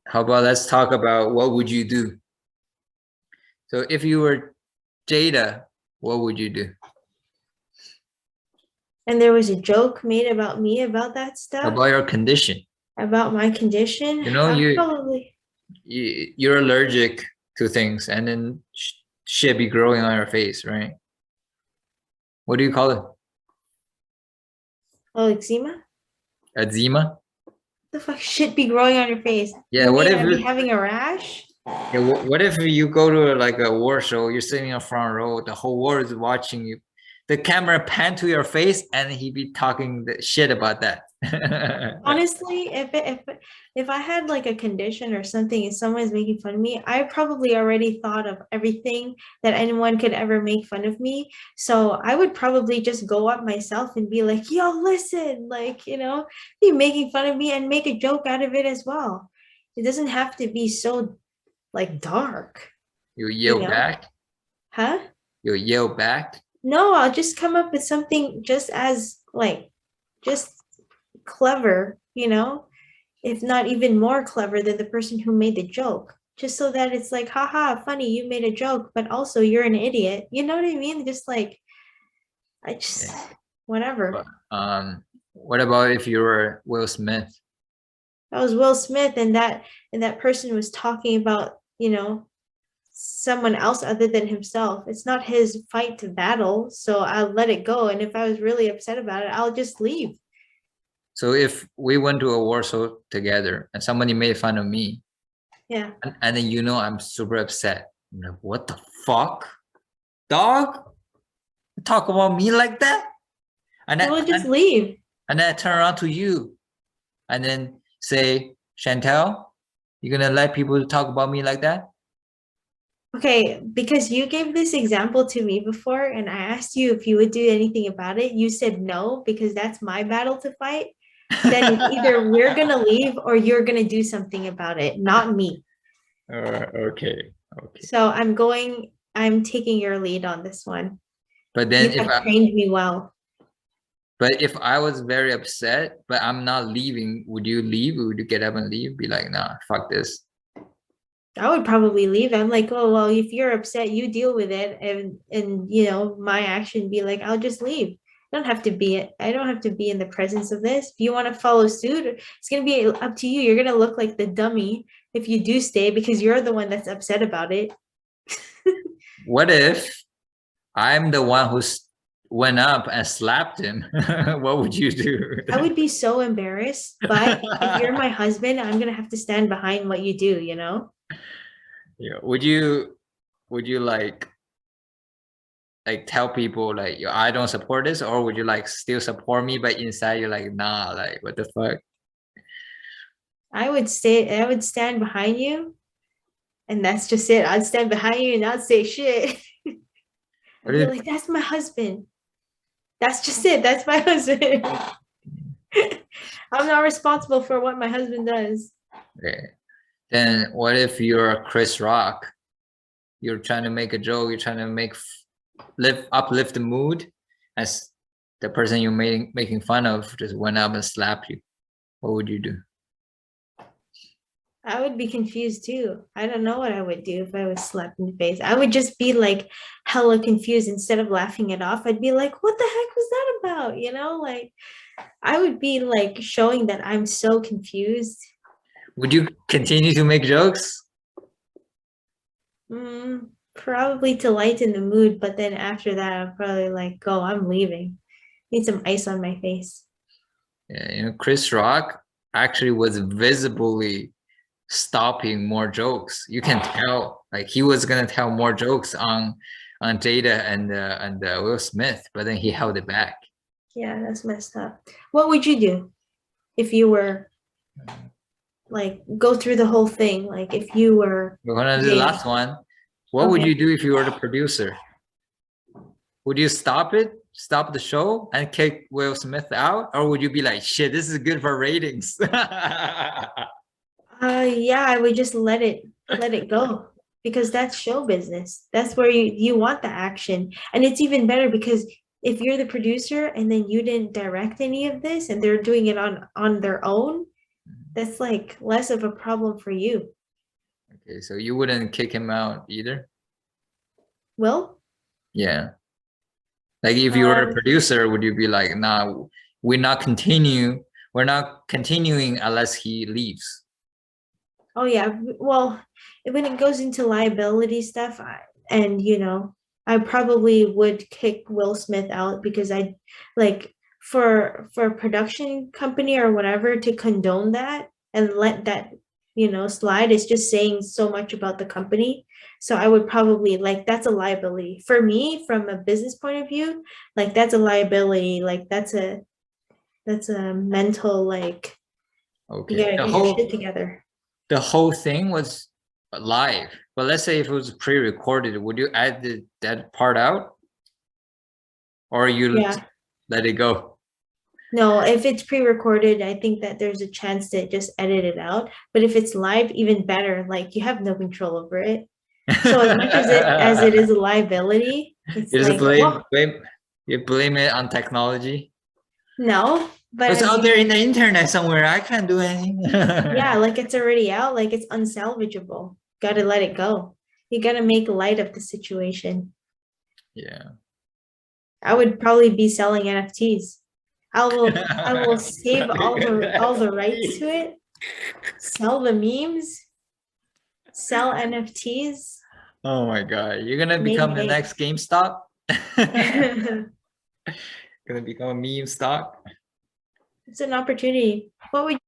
How about let's talk about what would you do? So if you were Jada, what would you do? And there was a joke made about me about that stuff, About your condition. about my condition. You know, I'd probably, you're allergic to things, and then shit be growing on your face, right? What do you call it? oh, eczema? Eczema? The fuck shit be growing on your face? Yeah. You What mean if I'd be having a rash? yeah, what if you go to like a war show, you're sitting in front row, the whole world is watching you. The camera pan to your face and he be talking the shit about that. Honestly, if I had like a condition or something and someone's making fun of me, I probably already thought of everything that anyone could ever make fun of me. So I would probably just go up myself and be like, yo, listen, like, be making fun of me and make a joke out of it as well. It doesn't have to be so like dark, You you yell know? back. Huh? You yell back. No, I'll just come up with something just as like just clever, if not even more clever than the person who made the joke. Just so that it's like, haha, funny, you made a joke, but also you're an idiot. You know what I mean? Just like, I just, Yeah. whatever. But, what about if you were Will Smith? That was Will Smith, and that person was talking about, someone else other than himself. It's not his fight to battle, so I'll let it go. And if I was really upset about it, I'll just leave. So if we went to a war show together and somebody made fun of me, Yeah. and then I'm super upset. I'm like, what the fuck? Dog? Talk about me like that? And I then, will just leave. and then I turn around to you and then say, Chantelle, you're gonna let people talk about me like that? Okay, because you gave this example to me before, and I asked you if you would do anything about it. You said no, because that's my battle to fight. Then either we're gonna leave or you're gonna do something about it, not me. Okay. So I'm taking your lead on this one. But You then have trained me well. if I was very upset, but I'm not leaving, would you leave? Would you get up and leave? Be like, nah, fuck this. I would probably leave. I'm like, oh well, if you're upset, you deal with it, and my action be like, I'll just leave. I don't have to be in the presence of this. If you want to follow suit, it's gonna be up to you. You're gonna look like the dummy if you do stay because you're the one that's upset about it. What if I'm the one who went up and slapped him? What would you do? I would be so embarrassed, but if you're my husband, I'm gonna have to stand behind what you do, Yeah. Would you like tell people like I don't support this, or would you like still support me, but inside you're like, nah, like what the fuck? I would stand behind you, and that's just it. I'd stand behind you and not say shit. I'd What be if like, that's my husband. That's just it. That's my husband. I'm not responsible for what my husband does. okay. Then what if you're Chris Rock? You're trying to make a joke, you're trying to uplift the mood, as the person you're making fun of just went up and slapped you. What would you do? I would be confused too. I don't know what I would do if I was slapped in the face. I would just be like hella confused instead of laughing it off. I'd be like, what the heck was that about? Like I would be like showing that I'm so confused. Would you continue to make jokes? Probably to lighten the mood, but then after that, I'm probably like, go, I'm leaving. Need some ice on my face. Yeah, Chris Rock actually was visibly stopping more jokes. You can tell, like he was gonna tell more jokes on Jada and Will Smith, but then he held it back. Yeah, that's messed up. What would you do if you were like go through the whole thing? Like if you were We're gonna do the Jada. last one. What would Okay. you do if you were the producer? Would you stop the show and kick Will Smith out? Or would you be like, shit, this is good for ratings? Yeah, I would just let it go because that's show business. That's where you want the action. And it's even better because if you're the producer and then you didn't direct any of this and they're doing it on their own, that's like less of a problem for you. Okay, so you wouldn't kick him out either? Will? Yeah. Like if you were a Um, producer, would you be like, nah, we're not continuing unless he leaves? oh yeah. Well, when it goes into liability stuff, and I probably would kick Will Smith out because I like for a production company or whatever to condone that and let that slide is just saying so much about the company. So I would probably like that's a liability for me from a business point of view. Like that's a liability. Like that's a mental like you Okay. gotta get your shit together. The whole thing was live. But let's say if it was pre-recorded, would you add that part out? Or you Yeah. let it go? No, if it's pre-recorded, I think that there's a chance to just edit it out. But if it's live, even better. Like you have no control over it. So as much as it is a liability, it's You just like, well, you blame it on technology. no. But It's as out you, there in the internet somewhere. I can't do anything. yeah, like it's already out, like it's unsalvageable. Gotta let it go. You gotta make light of the situation. Yeah. I would probably be selling NFTs. I will save all the rights to it, sell the memes, sell NFTs, Oh my God. You're gonna make become the bank. next GameStop? Gonna become a meme stock? It's an opportunity. What would